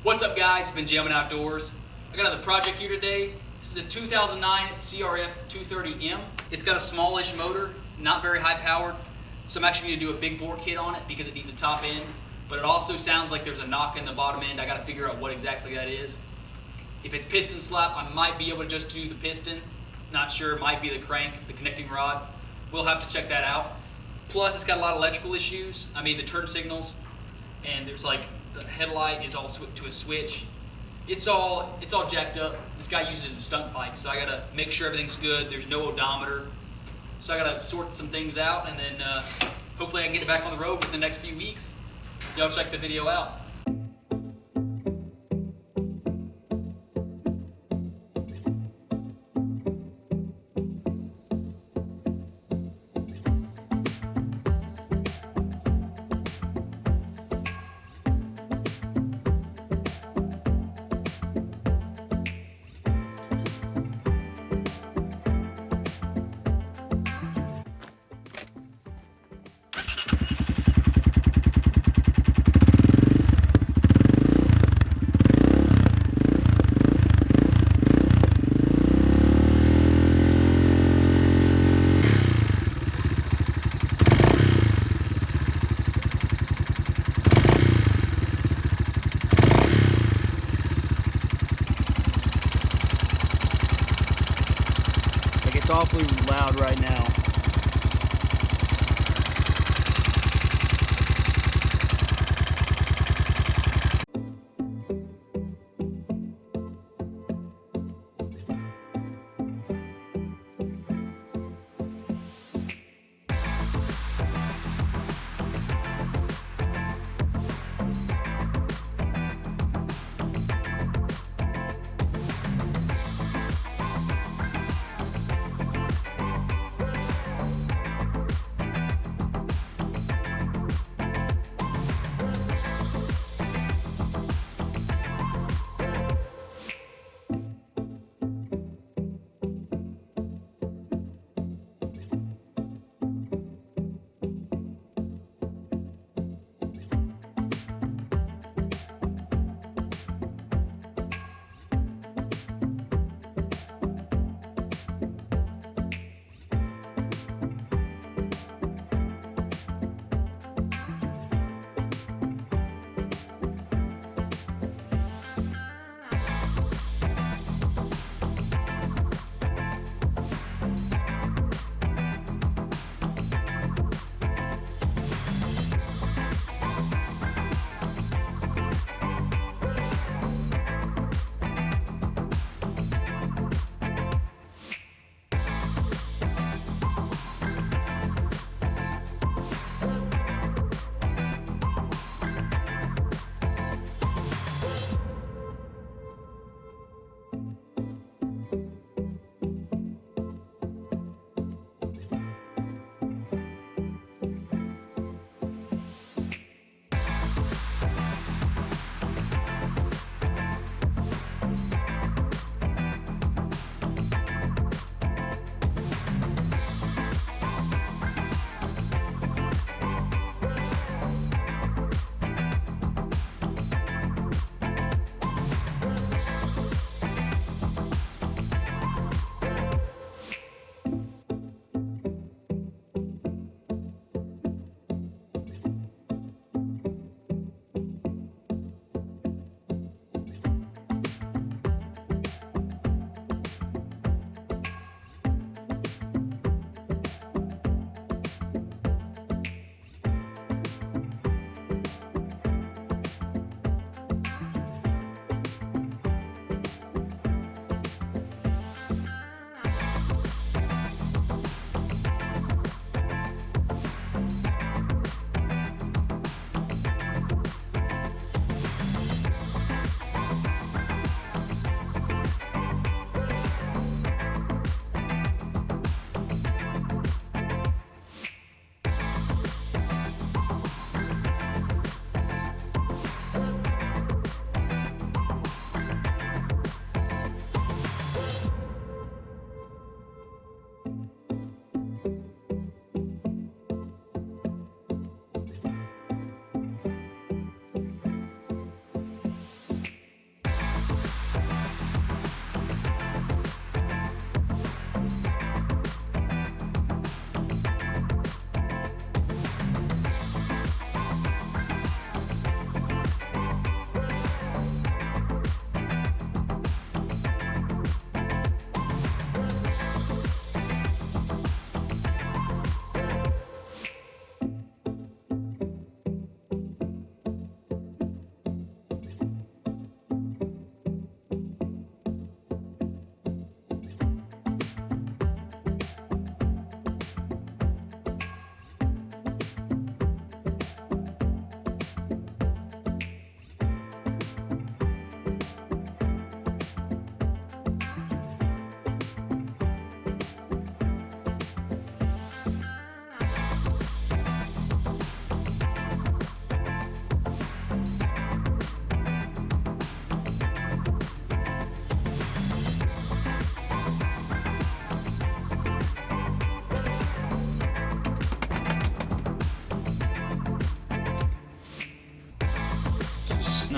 What's up guys, it's been Jamming Outdoors. I got another project here today. This is a 2009 CRF230m. It's got a smallish motor, not very high powered. So I'm actually gonna do a big bore kit on it because it needs a top end. But it also sounds like there's a knock in the bottom end. I gotta figure out what exactly that is. If it's piston slap, I might be able to just do the piston. Not sure, it might be the crank, the connecting rod. We'll have to check that out. Plus it's got a lot of electrical issues. I mean the turn signals, and there's like the headlight is all to a switch. It's all jacked up. This guy uses it as a stunt bike, so I gotta make sure everything's good. There's no odometer, so I gotta sort some things out, and then hopefully I can get it back on the road within the next few weeks. Y'all check the video out. It's awfully loud right now.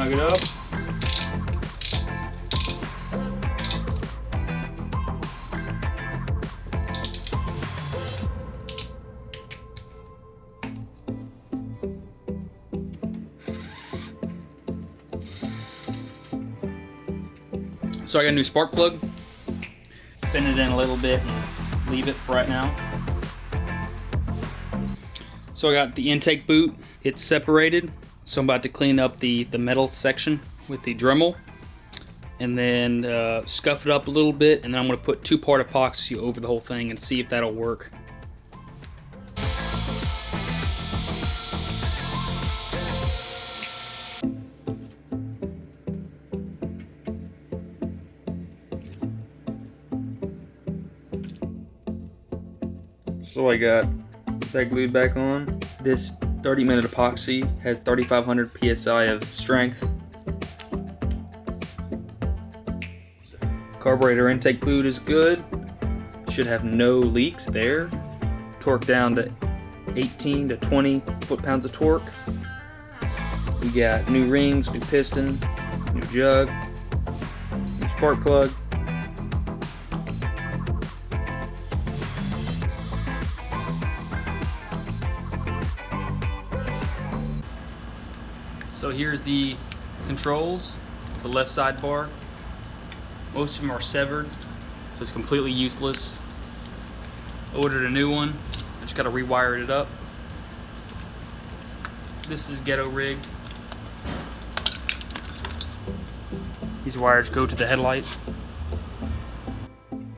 snug it up. So I got a new spark plug. Spin it in a little bit and leave it for right now. So I got the intake boot. It's separated. So I'm about to clean up the metal section with the Dremel. And then scuff it up a little bit. And then I'm going to put 2-part epoxy over the whole thing and see if that'll work. So I got that glued back on. This 30-minute epoxy has 3,500 psi of strength. Carburetor intake boot is good. Should have no leaks there. Torque down to 18 to 20 foot-pounds of torque. We got new rings, new piston, new jug, new spark plug. So here's the controls, the left sidebar. Most of them are severed, so it's completely useless. Ordered a new one, I just gotta rewire it up. This is ghetto rigged. These wires go to the headlight. And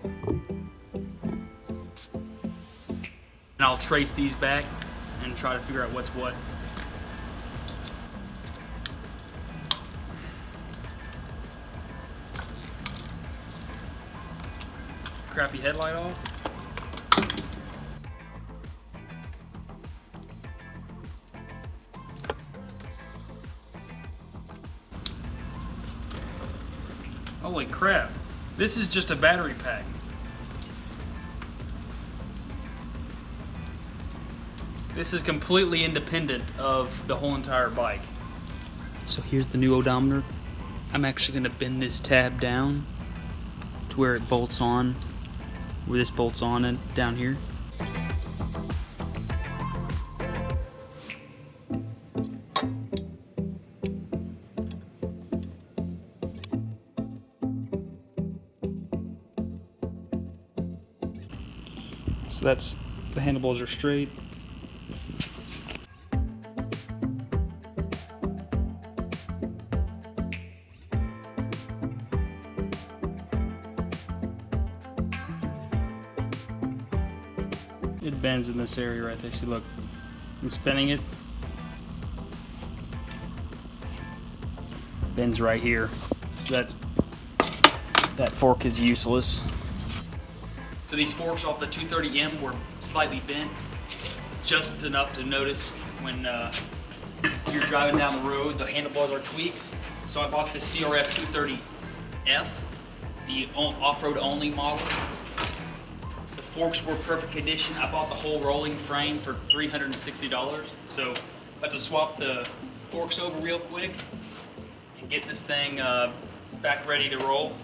I'll trace these back and try to figure out what's what. Crappy headlight off. Holy crap. This is just a battery pack. This is completely independent of the whole entire bike. So here's the new odometer. I'm actually going to bend this tab down to where it bolts on. Where this bolts on and down here. So that's, the handlebars are straight. It bends in this area right there. See, look, I'm spinning it. Bends right here. So that fork is useless. So these forks off the 230M were slightly bent, just enough to notice when you're driving down the road. The handlebars are tweaked. So I bought the CRF230F, the off-road only model. The forks were perfect condition. I bought the whole rolling frame for $360. So I'm about to swap the forks over real quick and get this thing back ready to roll.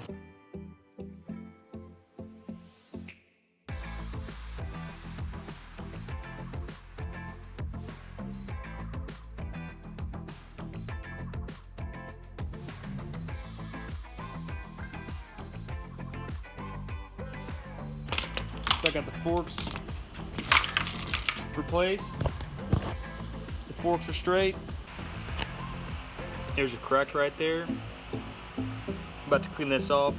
So I got the forks replaced. The forks are straight. There's a crack right there. I'm about to clean this off.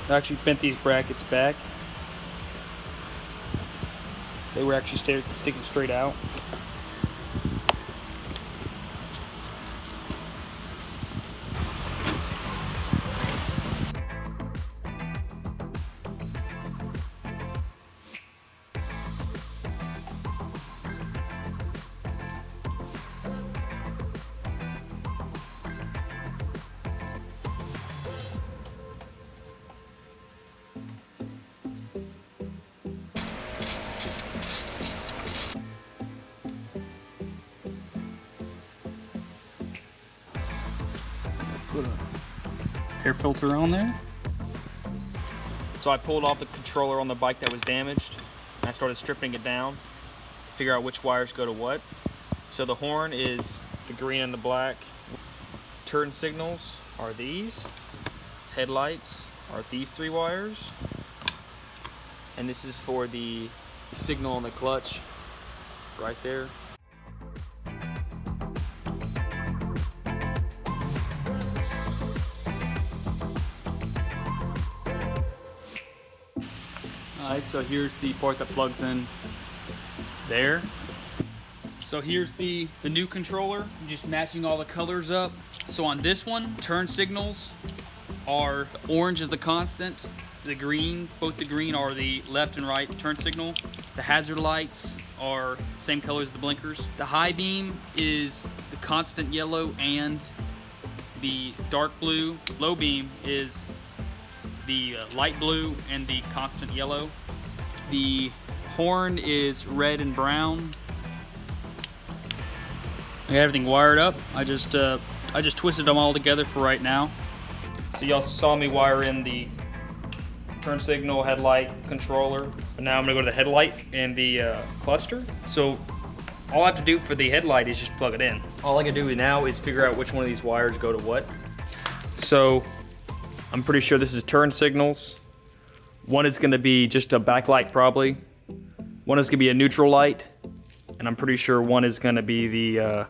I actually bent these brackets back. They were actually sticking straight out. air filter on there. So I pulled off the controller on the bike that was damaged, and I started stripping it down to figure out which wires go to what. So the horn is the green and the black. Turn signals are these. Headlights are these 3 wires. And this is for the signal on the clutch right there. Alright, so here's the part that plugs in there. So here's the new controller, just matching all the colors up. So on this one, turn signals are, the orange is the constant, the green, both the green are the left and right turn signal. The hazard lights are same color as the blinkers. The high beam is the constant yellow, and the dark blue. Low beam is the light blue and the constant yellow. The horn is red and brown. I got everything wired up. I just twisted them all together for right now. So y'all saw me wire in the turn signal, headlight, controller. But now I'm gonna go to the headlight and the cluster. So all I have to do for the headlight is just plug it in. All I can do now is figure out which one of these wires go to what. So I'm pretty sure this is turn signals. One is gonna be just a backlight probably. One is gonna be a neutral light. And I'm pretty sure one is gonna be the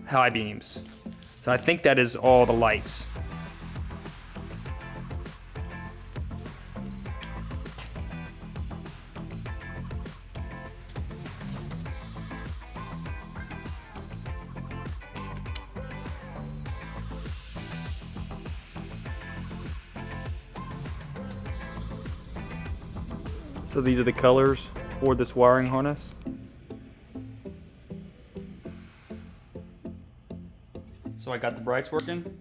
high beams. So I think that is all the lights. So these are the colors for this wiring harness. So I got the brights working.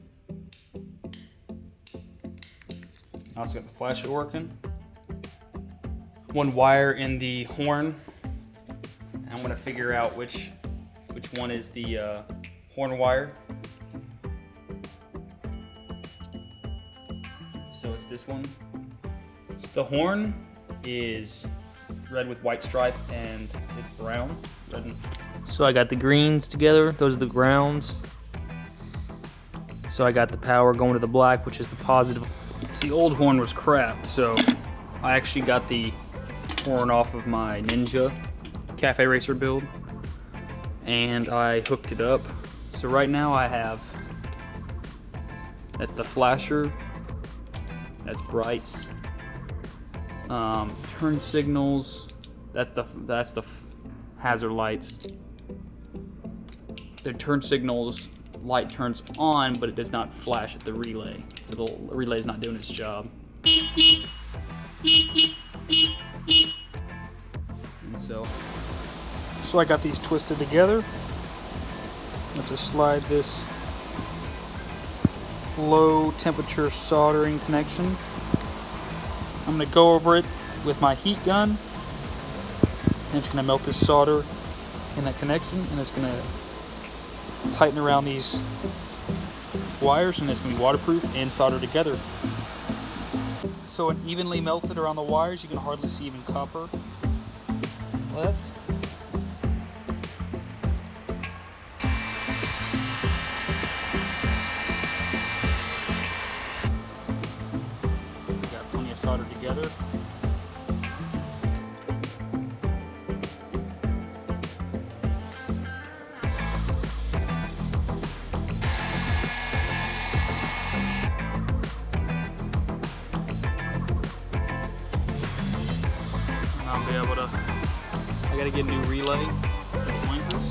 I also got the flasher working. One wire in the horn. And I'm gonna figure out which one is the horn wire. So it's this one. So the horn is red with white stripe, and it's brown. Red and... So I got the greens together, those are the grounds. So I got the power going to the black, which is the positive. So the old horn was crap, so I actually got the horn off of my Ninja Cafe Racer build, and I hooked it up. So right now I have, that's the flasher, that's brights, turn signals, that's the hazard lights. The turn signals light turns on, but it does not flash at the relay, so the relay is not doing its job. And so I got these twisted together. I have to slide this low temperature soldering connection. I'm going to go over it with my heat gun, and it's going to melt this solder in that connection, and it's going to tighten around these wires, and it's going to be waterproof and soldered together. So it evenly melted around the wires. You can hardly see even copper left. Got plenty of solder together. I'll be able to, I gotta get a new relay for the blinkers.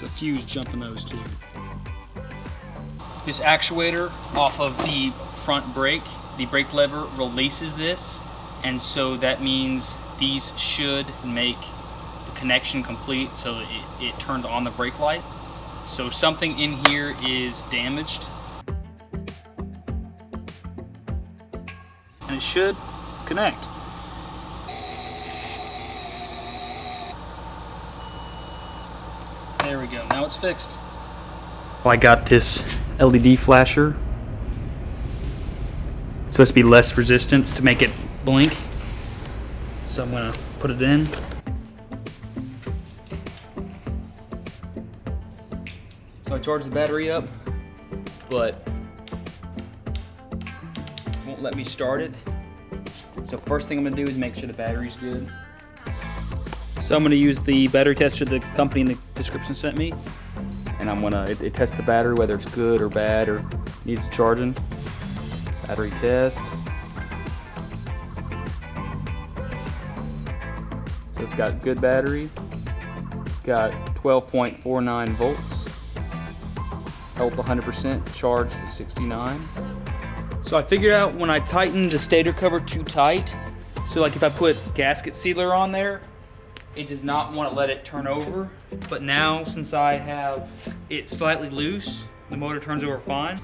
a fuse jumping those two. This actuator off of the front brake, the brake lever releases this, and so that means these should make the connection complete so it turns on the brake light. So something in here is damaged, and it should connect. There we go, now it's fixed. I got this LED flasher. It's supposed to be less resistance to make it blink. So I'm gonna put it in. So I charged the battery up, but it won't let me start it. So first thing I'm gonna do is make sure the battery's good. So I'm gonna use the battery tester the company in the description sent me. And I'm gonna, it tests the battery, whether it's good or bad or needs charging. Battery test. So it's got good battery. It's got 12.49 volts. Health 100%, charge is 69. So I figured out when I tightened the stator cover too tight, so like if I put gasket sealer on there, it does not want to let it turn over. But now, since I have it slightly loose, the motor turns over fine.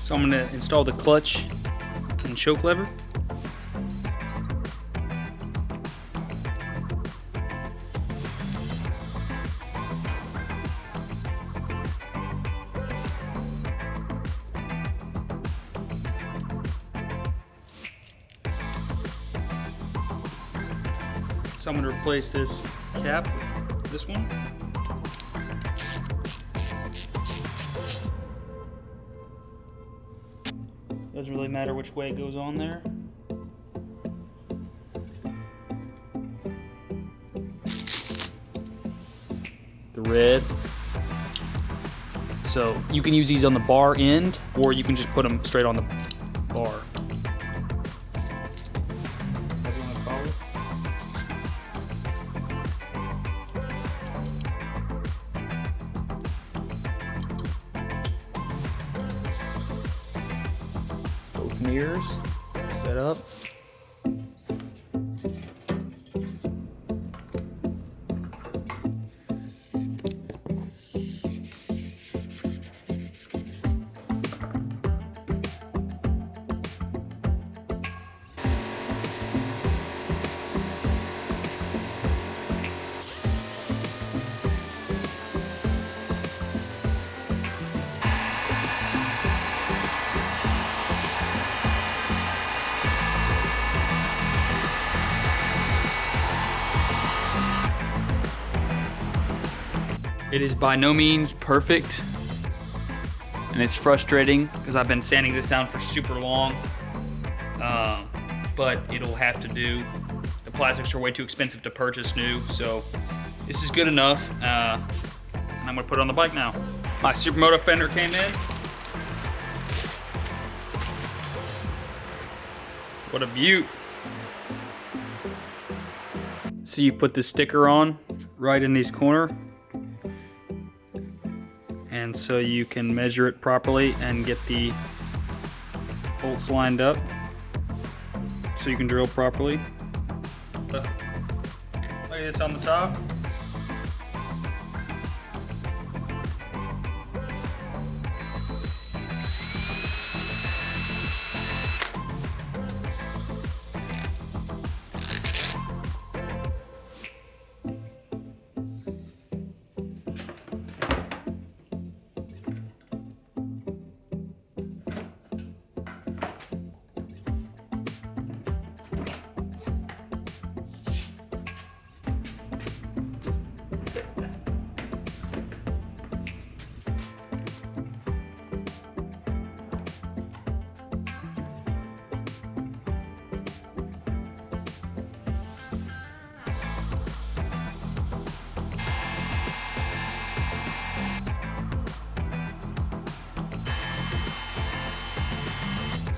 So I'm going to install the clutch and choke lever. So I'm going to replace this cap with this one. Doesn't really matter which way it goes on there. The red. So you can use these on the bar end, or you can just put them straight on the bar. Both mirrors set up. It is by no means perfect, and it's frustrating because I've been sanding this down for super long, but it'll have to do. The plastics are way too expensive to purchase new, so this is good enough, and I'm gonna put it on the bike now. My Supermoto fender came in. What a beaut. So you put this sticker on right in this corner, and so you can measure it properly and get the bolts lined up so you can drill properly. Look at this on the top.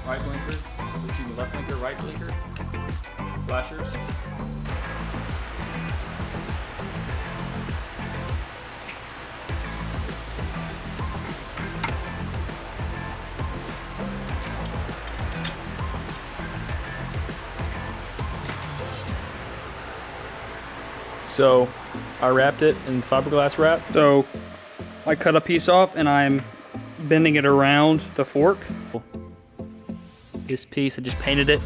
right blinker, excuse me, left blinker, right blinker, flashers. So I wrapped it in fiberglass wrap. So I cut a piece off and I'm bending it around the fork. This piece, I just painted it